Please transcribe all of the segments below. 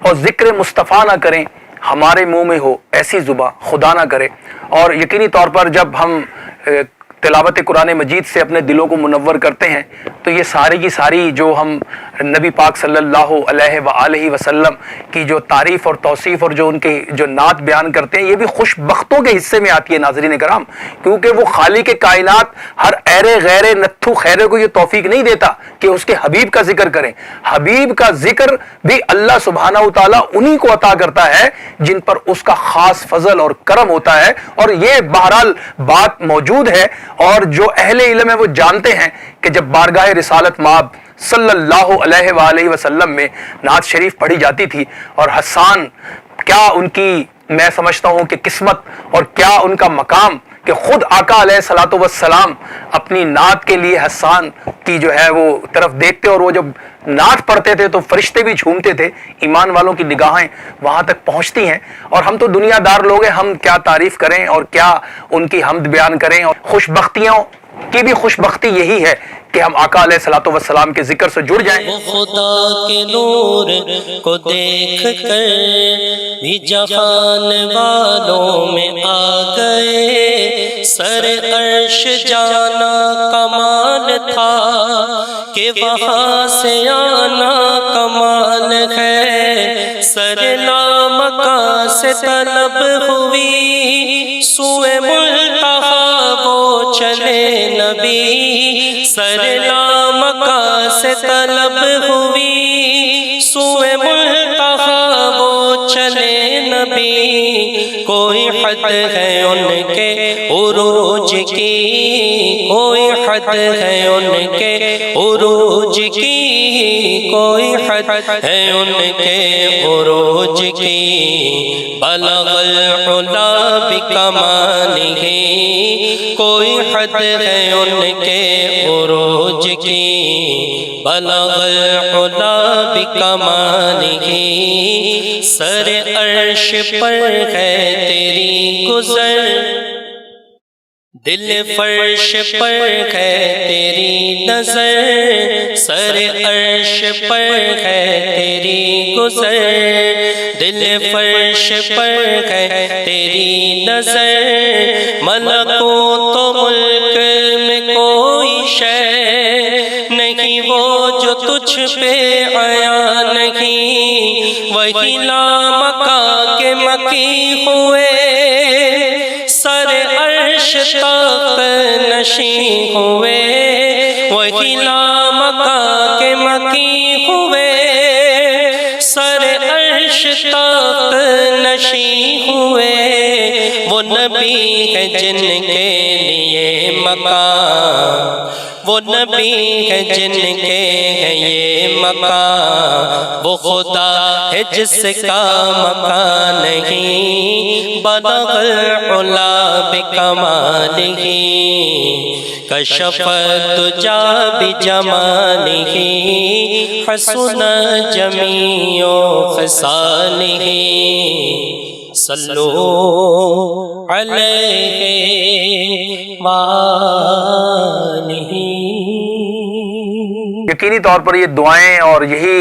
اور ذکر مصطفیٰ نہ کریں، ہمارے منہ میں ہو ایسی زباں خدا نہ کرے۔ اور یقینی طور پر جب ہم تلاوت قرآن مجید سے اپنے دلوں کو منور کرتے ہیں تو یہ ساری کی ساری جو ہم نبی پاک صلی اللہ علیہ وآلہ وسلم کی جو تعریف اور توصیف اور جو ان کے جو نعت بیان کرتے ہیں، یہ بھی خوش بختوں کے حصے میں آتی ہے ناظرین کرام، کیونکہ وہ خالق کائنات ہر ایرے غیرے نتھو خیرے کو یہ توفیق نہیں دیتا کہ اس کے حبیب کا ذکر کریں۔ حبیب کا ذکر بھی اللہ سبحانہ وتعالیٰ انہی کو عطا کرتا ہے جن پر اس کا خاص فضل اور کرم ہوتا ہے، اور یہ بہرحال بات موجود ہے اور جو اہل علم ہے وہ جانتے ہیں کہ جب بارگاہ رسالت مآب صلی اللہ علیہ وآلہ وسلم میں نعت شریف پڑھی جاتی تھی، اور حسان کیا ان کی میں سمجھتا ہوں کہ قسمت اور کیا ان کا مقام کہ خود آقا علیہ الصلوۃ والسلام اپنی نعت کے لیے حسان کی جو ہے وہ طرف دیکھتے، اور وہ جب نعت پڑھتے تھے تو فرشتے بھی جھومتے تھے، ایمان والوں کی نگاہیں وہاں تک پہنچتی ہیں۔ اور ہم تو دنیا دار لوگ ہیں، ہم کیا تعریف کریں اور کیا ان کی حمد بیان کریں، اور خوش بختیوں کی بھی خوش بختی یہی ہے کہ ہم آقا علیہ الصلوۃ والسلام کے ذکر سے جڑ جائیں۔ وہ خدا کے نور کو دیکھ کر بھی جہان والوں میں آ گئے، سر عرش جانا کمال تھا کہ وہاں سے آنا کمال ہے، سر لامکاں سے طلب ہوئی سوئے ملتہا وہ چلے نبی، سر لامکاں سے طلب ہوئی سوئے ملتہا وہ چلے نبی، کوئی حد ہے ان کے عروج کی، کوئی حد ہے ان کے عروج کی، کوئی حد ہے ان کے عروج کی، بلغ العلا بکمالہ، کوئی حد ہے ان کے عروج کی، بلغ العلا بکمالہ، سر عرش پر ہے تیری گزر، دل فرش پر ہے تیری نظر، سر عرش پر ہے تیری گزر، دل فرش پر ہے تیری نظر، ملکوت و ملک میں کوئی شے نہیں وہ جو تجھ پہ عیاں نہیں، وہی لامکاں کے مکی ہوئے، سر عرش تخت نشین ہوئے، وہی لامکاں کے مکی ہوئے، سر عرش تخت نشین ہوئے، وہ نبی ہے جن کے لیے مقام، وہ نبی ہے جن کے ہے یہ مقام، وہ خدا ہے جس کا مکان نہیں، بلغ العلا بکمالہ، کشف الدجا بجمالہ، حسن جمیع خصالہ، صلو علیہ وآلہ۔ یقینی طور پر یہ دعائیں اور یہی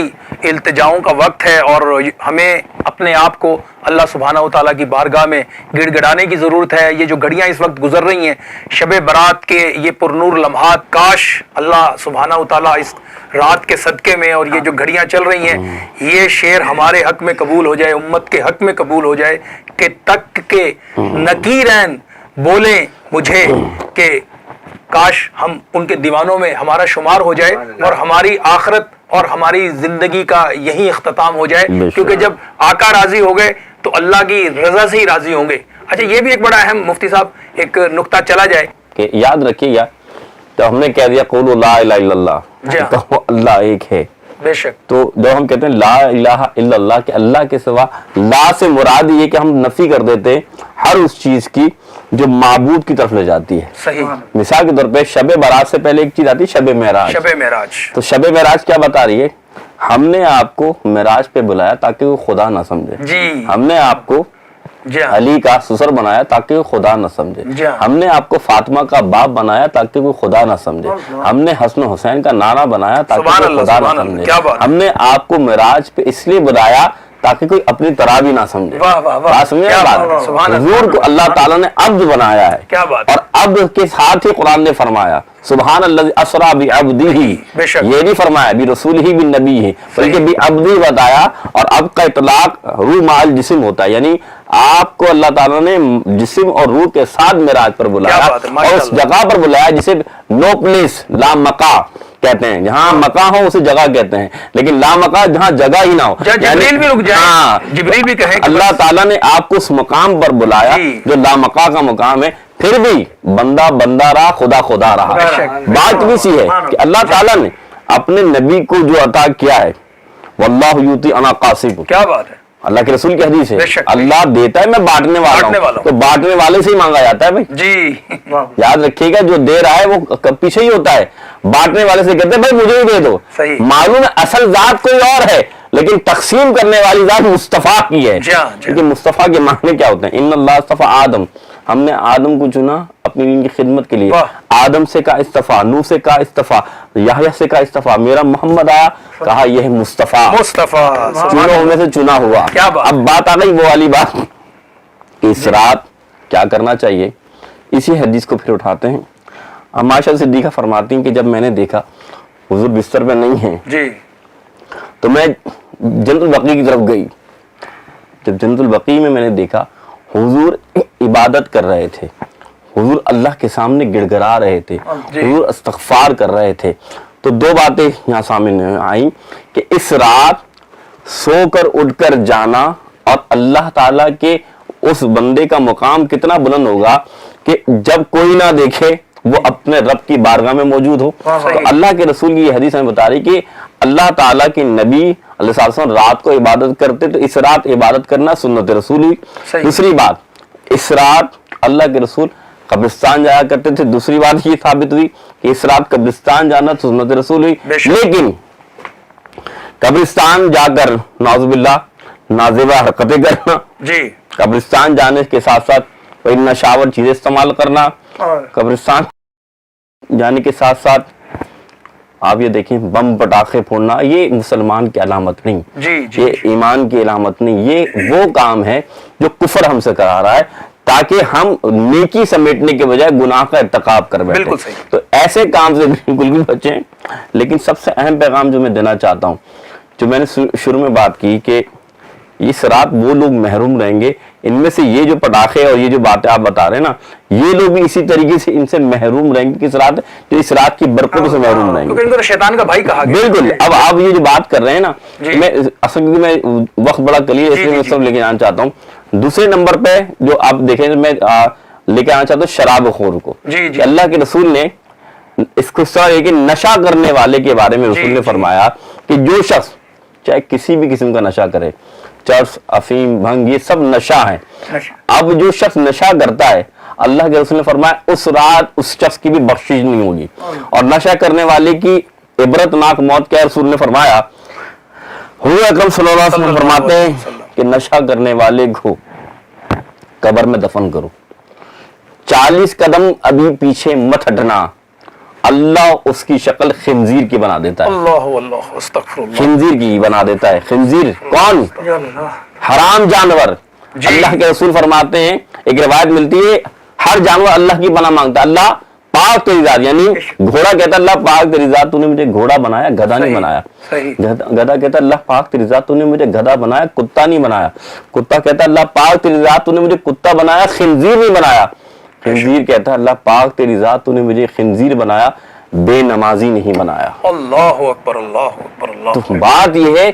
التجاؤں کا وقت ہے، اور ہمیں اپنے آپ کو اللہ سبحانہ وتعالیٰ کی بارگاہ میں گڑ گڑانے کی ضرورت ہے۔ یہ جو گھڑیاں اس وقت گزر رہی ہیں شب برات کے یہ پرنور لمحات، کاش اللہ سبحانہ وتعالیٰ اس رات کے صدقے میں اور یہ جو گھڑیاں چل رہی ہیں یہ شعر ہمارے حق میں قبول ہو جائے، امت کے حق میں قبول ہو جائے کہ تک کے نکیرین بولیں مجھے کہ کاش ہم ان کے دیوانوں میں ہمارا شمار ہو جائے اور ہماری آخرت اور ہماری زندگی کا یہی اختتام ہو جائے، کیونکہ جب آقا راضی ہو گئے تو اللہ کی رضا سے ہی راضی ہوں گے۔ اچھا، یہ بھی ایک بڑا اہم مفتی صاحب ایک نقطہ چلا جائے کہ یاد رکھیے گا تو ہم نے کہہ دیا قولوا لا الہ الا اللہ، تو اللہ ایک ہے، بے شک۔ تو جب ہم کہتے ہیں لا الہ الا اللہ کہ اللہ کے سوا، لا سے مراد یہ کہ ہم نفی کر دیتے ہیں ہر اس چیز کی جو معبود کی طرف لے جاتی ہے۔ صحیح۔ مثال کے طور پہ شب برات سے پہلے ایک چیز آتی ہے شب معراج۔ شب معراج، تو شب معراج کیا بتا رہی ہے؟ ہم نے آپ کو معراج پہ بلایا تاکہ وہ خدا نہ سمجھے، جی ہم نے آپ کو جی ہاں، علی کا سسر بنایا تاکہ وہ خدا نہ سمجھے، جی ہاں، ہم نے آپ کو فاطمہ کا باپ بنایا تاکہ وہ خدا نہ سمجھے، ہم نے حسن حسین کا نانا بنایا تاکہ سبحان وہ اللہ، خدا نہ سبحان اللہ، سمجھے، کیا بات ہے۔ ہم نے آپ کو معراج پہ اس لیے بلایا تاکہ کوئی اپنی طرح بھی نہ سمجھے. واہ واہ واہ، بات سمجھے کیا بات؟ بات ہے، سبحان اللہ. حضور کو اللہ تعالیٰ نے عبد بنایا ہے. کیا بات. اور عبد کے ساتھ ہی قرآن نے فرمایا سبحان الذی اسریٰ بعبدہ، بے شک. یہ نہیں فرمایا برسولہ بالنبی ہے، بلکہ بعبدہ بتایا. اور اب کا اطلاق روح مال جسم ہوتا ہے، یعنی آپ کو اللہ تعالیٰ نے جسم اور روح کے ساتھ معراج پر بلایا، کیا بات ہے، اور ماشاء اس اللہ. جگہ پر بلایا جسے نو پلیس لا مقا کہتے ہیں. جہاں مقا ہو اسے جگہ کہتے ہیں، لیکن لا مقا جہاں جگہ ہی نہ ہو. جبریل بھی رک جائے، ہاں، جبریل بھی کہیں کہ اللہ تعالیٰ نے آپ کو اس مقام پر بلایا جی. جو لا مقا کا مقام ہے. پھر بھی بندہ بندہ رہا، خدا خدا رہا. بے شک. بات بھی سی ہے کہ اللہ تعالیٰ نے اپنے نبی کو جو عطا کیا ہے واللہ یؤتی انا قاسم، کیا بات ہے. اللہ کے رسول کی حدیث ہے بے شک. اللہ دیتا ہے میں بانٹنے والا بانٹنے والا ہوں. ہوں. تو بانٹنے والے سے ہی مانگا جاتا ہے بھائی. جی یاد رکھیے گا جو دے رہا ہے وہ پیچھے ہی ہوتا ہے، بانٹنے والے سے کہتے ہیں بھائی مجھے بھی دے دو. صحیح. معلوم ہے اصل ذات کوئی اور ہے، لیکن تقسیم کرنے والی ذات مصطفیٰ کی ہے. جی ہاں، جی ہاں. کیونکہ مصطفیٰ کے معنی کیا ہوتے ہیں؟ ان اللہ اصطفیٰ آدم، ہم نے آدم کو چنا اپنی ان کی خدمت کے لیے. واہ. آدم سے کہا استفا، نوح سے کہا استفا، یحییٰ سے کہا استفا، میرا محمد آیا کہا یہ ہے مصطفیٰ، مصطفیٰ. چنوں میں سے چنا ہوا. کیا بات. اب بات آ گئی وہ والی بات کہ اس رات کیا کرنا چاہیے. اسی حدیث کو پھر اٹھاتے ہیں. عائشہ صدیقہ فرماتی ہیں کہ جب میں نے دیکھا حضور بستر پہ نہیں ہیں جی تو میں جنت البقیع کی طرف گئی. جب جنت البقیع میں نے دیکھا حضور عبادت کر رہے تھے، حضور اللہ کے سامنے گڑ گڑا رہے تھے، جی. حضور استغفار کر رہے تھے. تو دو باتیں یہاں سامنے آئیں کہ اس رات سو کر اٹھ کر جانا اور اللہ تعالیٰ کے اس بندے کا مقام کتنا بلند ہوگا کہ جب کوئی نہ دیکھے وہ اپنے رب کی بارگاہ میں موجود ہو. تو اللہ کے رسول کی یہ حدیث ہمیں بتا رہی کہ اللہ تعالیٰ کے نبی علیہ الصلوۃ والسلام رات کو عبادت کرتے، تو اس رات عبادت کرنا سنت رسول ہوئی. دوسری بات اس رات اللہ کے رسول قبرستان جایا کرتے تھے. دوسری بات یہ ثابت ہوئی کہ اس رات قبرستان جانا سنت رسول ہوئی. لیکن قبرستان جا کر نعوذ باللہ نازیبہ حرکتیں کرنا، جی قبرستان جانے کے ساتھ ساتھ کوئی نشاور چیزیں استعمال کرنا، قبرستان جانے کے ساتھ ساتھ آپ یہ دیکھیں بم پٹاخے پھوڑنا، یہ مسلمان کی علامت نہیں، جی جی یہ ایمان کی علامت نہیں. یہ وہ کام ہے جو کفر ہم سے کرا رہا ہے تاکہ ہم نیکی سمیٹنے کے بجائے گناہ کا ارتکاب کر بیٹھیں. بالکل صحیح. تو ایسے کام سے بالکل بھی بچیں. لیکن سب سے اہم پیغام جو میں دینا چاہتا ہوں، جو میں نے شروع میں بات کی کہ اس رات وہ لوگ محروم رہیں گے، ان میں سے یہ جو پٹاخے اور یہ جو باتیں آپ بتا رہے ہیں نا، یہ لوگ بھی اسی طریقے سے ان سے محروم رہیں گے. کس رات؟ جو اس رات کی برکتوں سے محروم رہیں گے. کیونکہ ان کو شیطان کا بھائی کہا گیا. بالکل. اب آپ یہ جو بات کر رہے ہیں نا، میں اصل میں وقت بڑا قلیل ہے اس لیے میں سب لے کے آنا چاہتا ہوں. دوسرے نمبر پہ جو آپ دیکھیں میں لے کے آنا چاہتا ہوں شراب خور کو. جی اللہ کے رسول نے اس کو نشہ کرنے والے کے بارے میں رسول نے فرمایا کہ جو شخص چاہے کسی بھی قسم کا نشہ کرے، چرس، افیم، بھنگ، یہ سب نشہ ہے. اب جو شخص نشہ کرتا ہے اللہ کے رسول نے فرمایا اس رات اس شخص کی بھی بخشش نہیں ہوگی. اور نشہ کرنے والے کی عبرت ناک موت کیا رسول نے فرمایا، حضور اکرم صلی اللہ علیہ وسلم فرماتے ہیں کہ نشہ کرنے والے کو قبر میں دفن کرو، 40 قدم ابھی پیچھے مت ہٹنا، اللہ اس کی شکل خنزیر کی بنا دیتا ہے. اللہ اللہ استغفر اللہ. خنزیر کی بنا دیتا ہے. خنزیر کون؟ حرام جانور. اللہ کے رسول فرماتے ہیں، ایک روایت ملتی ہے ہر جانور اللہ کی پناہ مانگتا ہے. اللہ پاک تیری ذات، یعنی گھوڑا کہتا ہے اللہ پاک تیری ذات تو نے مجھے گھوڑا بنایا، گدھا نہیں بنایا. گدھا کہتا ہے اللہ پاک تیری ذات تو نے مجھے گدھا بنایا، کتا نہیں بنایا. کتا کہتا ہے اللہ پاک تیری ذات تو نے مجھے کتا بنایا، خنزیر نہیں بنایا. خنزیر کہتا ہے اللہ پاک تیری ذات تو نے مجھے خنزیر بنایا، بے نمازی نہیں بنایا. اللہ اکبر اللہ اکبر اللہ. تو بات یہ ہے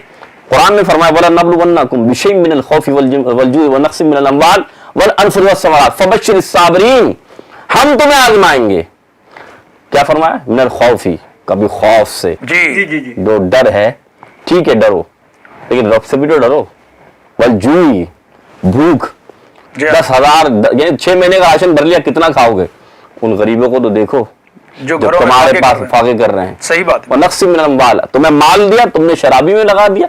قرآن نے فرمایا وَلَنَبْلُوَنَّكُمْ بِشَيْءٍ مِّنَ الْخَوْفِ وَالْجُوعِ وَنَقْصٍ مِّنَ الْأَمْوَالِ وَالْأَنفُسِ وَالثَّمَرَاتِ فَبَشِّرِ الصَّابِرِينَ. ہم تمہیں آزمائیں گے. کیا فرمایا؟ من الخوف، کبھی خوف سے، جی جی جی جو ڈر ہے ٹھیک ہے ڈرو، لیکن رب سے بھی تو ڈرو. والجوع، بھوک، 10,000 یعنی 6 مہینے کا راشن بھر لیا، کتنا کھاؤ گے؟ ان غریبوں کو تو دیکھو جو تمہارے پاس فاقے کر رہے ہیں. صحیح بات. وَنَقْصٍ مِّنَ الْأَمْوَالِ، تمہیں مال دیا، تم نے شرابی میں لگا دیا،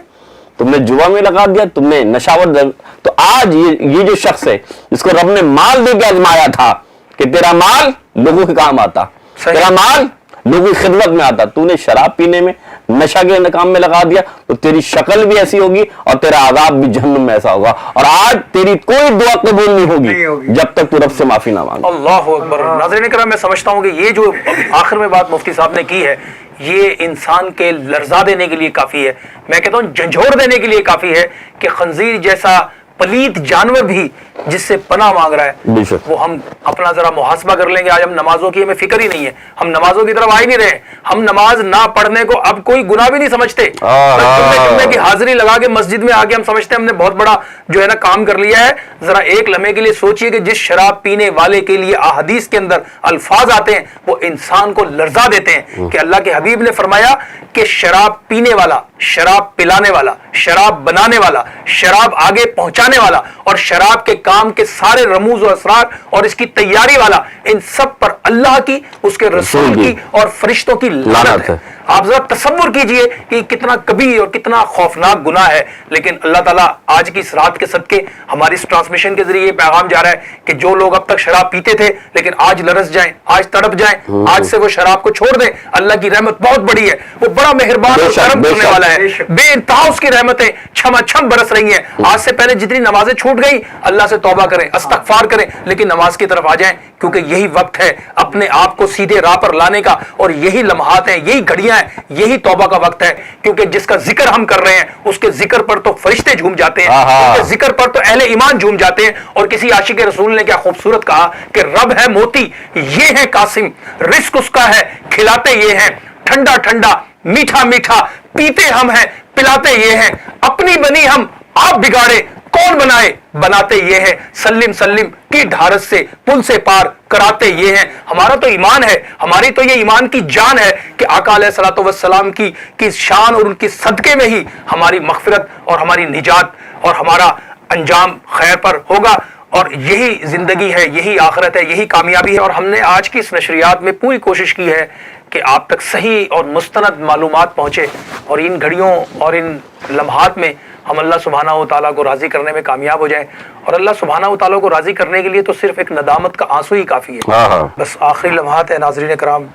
تم نے جوا میں لگا دیا، تم نے نشاور. تو آج یہ جو شخص ہے جس کو رب نے مال دے کے آزمایا تھا کہ تیرا مال لوگوں کے کام آتا، تیرا مال لوگوں کی خدمت میں آتا، تو نے شراب پینے میں، نشہ کے کام میں لگا دیا تو تیری شکل بھی ایسی ہوگی اور تیرا عذاب بھی جہنم میں ایسا ہوگا، اور آج تیری کوئی دعا قبول نہیں ہوگی جب تک تو رب سے معافی نہ مانگے۔ اللہ اکبر۔ ناظرین کرام، میں سمجھتا ہوں کہ یہ جو آخر میں بات مفتی صاحب نے کی ہے یہ انسان کے لرزا دینے کے لیے کافی ہے، میں کہتا ہوں جھنجھوڑ دینے کے لیے کافی ہے کہ خنزیر جیسا پلیت جانور بھی جس سے پناہ مانگ رہا ہے، وہ ہم اپنا ذرا محاسبہ کر لیں گے۔ آج ہم نمازوں کی ہمیں فکر ہی نہیں ہے، ہم نمازوں کی طرف آ ہی نہیں رہے، ہم نماز نہ پڑھنے کو اب کوئی گناہ بھی نہیں سمجھتے، جمعے کی حاضری لگا کے مسجد میں آ کے ہم سمجھتے ہیں ہم نے بہت بڑا جو ہے نا کام کر لیا ہے۔ ذرا ایک لمحے کے لیے سوچئے کہ جس شراب پینے والے کے لیے احادیث کے اندر الفاظ آتے ہیں وہ انسان کو لرزا دیتے ہیں کہ اللہ کے حبیب نے فرمایا کہ شراب پینے والا، شراب پلانے والا، شراب بنانے والا، شراب آگے پہنچانے والا اور شراب کے کام کے سارے رموز و اسرار اور اس کی تیاری والا، ان سب پر اللہ کی، اس کے رسول کی اور فرشتوں کی لعنت ہے۔ آپ ذرا تصور کیجئے کہ کتنا کبیر اور کتنا خوفناک گناہ ہے، لیکن اللہ تعالیٰ آج کی اس رات کے صدقے ہماری اس ٹرانسمیشن کے ذریعے یہ پیغام جا رہا ہے کہ جو لوگ اب تک شراب پیتے تھے لیکن آج لرز جائیں، آج تڑپ جائیں، آج سے وہ شراب کو چھوڑ دیں۔ اللہ کی رحمت بہت بڑی ہے، وہ بڑا مہربان اور کرم کرنے والا ہے، بے انتہا اس کی رحمتیں چھما چھم برس رہی ہیں۔ آج سے پہلے جتنی نمازیں چھوٹ گئی اللہ سے توبہ کریں، استغفار کریں، لیکن نماز کی طرف آ جائیں، کیونکہ یہی وقت ہے اپنے آپ کو سیدھے راہ پر لانے کا، اور یہی لمحات ہیں، یہی گھڑیاں ہیں، یہی توبہ کا وقت ہے، کیونکہ جس کا ذکر ہم کر رہے ہیں اس کے ذکر پر تو فرشتے جھوم جاتے ہیں، اس کے ذکر پر تو اہل ایمان جھوم جاتے ہیں۔ اور کسی عاشق رسول نے کیا خوبصورت کہا کہ رب ہے موتی، یہ ہے قاسم، رزق اس کا ہے، کھلاتے یہ ہیں، ٹھنڈا ٹھنڈا میٹھا میٹھا پیتے ہم ہیں، پلاتے یہ ہیں، اپنی بنی ہم آپ بگاڑے کون بنائے، بناتے یہ ہیں، سلم سلم کی ڈھارس سے پل سے پار کراتے یہ ہیں۔ ہمارا تو ایمان ہے، ہماری تو یہ ایمان کی جان ہے کہ آقا علیہ الصلوۃ والسلام کی شان اور ان کی صدقے میں ہی ہماری مغفرت اور ہماری نجات اور ہمارا انجام خیر پر ہوگا، اور یہی زندگی ہے، یہی آخرت ہے، یہی کامیابی ہے۔ اور ہم نے آج کی اس نشریات میں پوری کوشش کی ہے کہ آپ تک صحیح اور مستند معلومات پہنچے، اور ان گھڑیوں اور ان لمحات میں ہم اللہ سبحانہ و تعالیٰ کو راضی کرنے میں کامیاب ہو جائیں۔ اور اللہ سبحانہ و تعالیٰ کو راضی کرنے کے لیے تو صرف ایک ندامت کا آنسو ہی کافی ہے۔ بس آخری لمحات ہیں ناظرین کرام،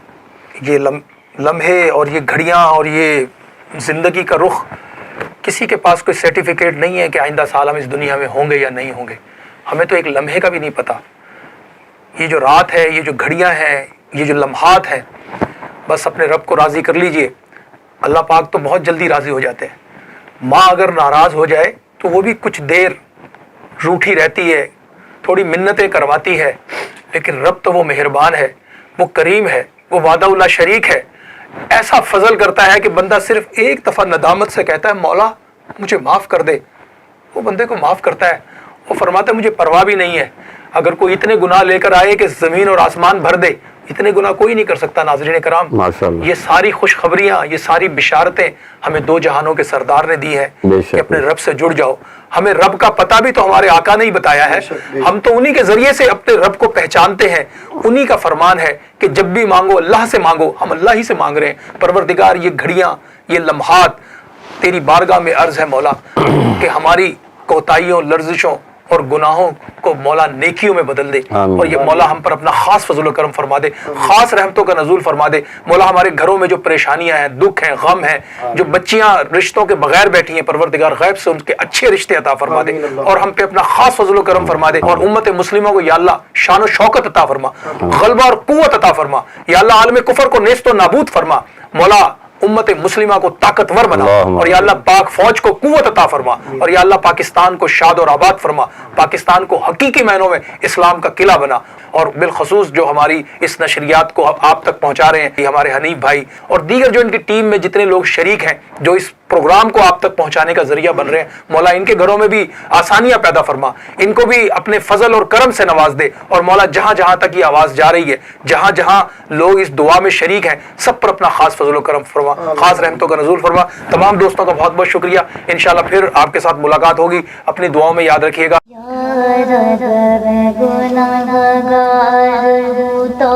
یہ لمحے اور یہ گھڑیاں اور یہ زندگی کا رخ، کسی کے پاس کوئی سرٹیفکیٹ نہیں ہے کہ آئندہ سال ہم اس دنیا میں ہوں گے یا نہیں ہوں گے، ہمیں تو ایک لمحے کا بھی نہیں پتا۔ یہ جو رات ہے، یہ جو گھڑیاں ہیں، یہ جو لمحات ہیں، بس اپنے رب کو راضی کر لیجئے۔ اللہ پاک تو بہت جلدی راضی ہو جاتے ہیں۔ ماں اگر ناراض ہو جائے تو وہ بھی کچھ دیر روٹھی رہتی ہے، تھوڑی منتیں کرواتی ہے، لیکن رب تو وہ مہربان ہے، وہ کریم ہے، وہ وعدہ اللہ شریک ہے، ایسا فضل کرتا ہے کہ بندہ صرف ایک دفعہ ندامت سے کہتا ہے مولا مجھے معاف کر دے، وہ بندے کو معاف کرتا ہے۔ وہ فرماتا ہے مجھے پرواہ بھی نہیں ہے، اگر کوئی اتنے گناہ لے کر آئے کہ زمین اور آسمان بھر دے، اتنے گناہ کوئی نہیں کر سکتا۔ ناظرین کرام، یہ ساری خوشخبریاں، یہ ساری بشارتیں ہمیں دو جہانوں کے سردار نے دی ہیں کہ اپنے رب سے جڑ جاؤ۔ ہمیں رب کا پتہ بھی تو ہمارے آقا نے ہی بتایا ہے، ہم تو انہی کے ذریعے سے اپنے رب کو پہچانتے ہیں۔ انہی کا فرمان ہے کہ جب بھی مانگو اللہ سے مانگو، ہم اللہ ہی سے مانگ رہے ہیں۔ پروردگار یہ گھڑیاں، یہ لمحات تیری بارگاہ میں عرض ہے مولا کہ ہماری کوتاہیوں، لرزشوں اور گناہوں کو مولا نیکیوں میں بدل دے، اور یہ مولا ہم پر اپنا خاص فضل و کرم فرما دے، خاص رحمتوں کا نزول فرما دے۔ مولا ہمارے گھروں میں جو پریشانیاں ہیں، دکھ ہیں، غم ہیں، جو بچیاں رشتوں کے بغیر بیٹھی ہیں، پروردگار غیب سے ان کے اچھے رشتے عطا فرما دے، اور ہم پہ اپنا خاص فضل و کرم فرما دے، اور امت مسلمہ کو یا اللہ شان و شوکت عطا فرما، غلبہ اور قوت عطا فرما، یا اللہ عالم کفر کو نیست و نابود فرما، مولا امت مسلمہ کو طاقتور بنا، اور یا اللہ پاک فوج کو قوت عطا فرما، اور یا اللہ پاکستان کو شاد اور آباد فرما، پاکستان کو حقیقی معنوں میں اسلام کا قلعہ بنا۔ اور بالخصوص جو ہماری اس نشریات کو آپ تک پہنچا رہے ہیں، یہ ہمارے حنیف بھائی اور دیگر جو ان کی ٹیم میں جتنے لوگ شریک ہیں جو اس پروگرام کو آپ تک پہنچانے کا ذریعہ بن رہے ہیں، مولا ان کے گھروں میں بھی آسانیاں پیدا فرما، ان کو بھی اپنے فضل اور کرم سے نواز دے، اور مولا جہاں جہاں تک یہ آواز جا رہی ہے، جہاں جہاں لوگ اس دعا میں شریک ہیں، سب پر اپنا خاص فضل و کرم فرما، خاص رحمتوں کا نزول فرما۔ تمام دوستوں کا بہت بہت شکریہ، انشاءاللہ پھر آپ کے ساتھ ملاقات ہوگی، اپنی دعاؤں میں یاد رکھیے گا۔ یا رب گناہگار ہوں تو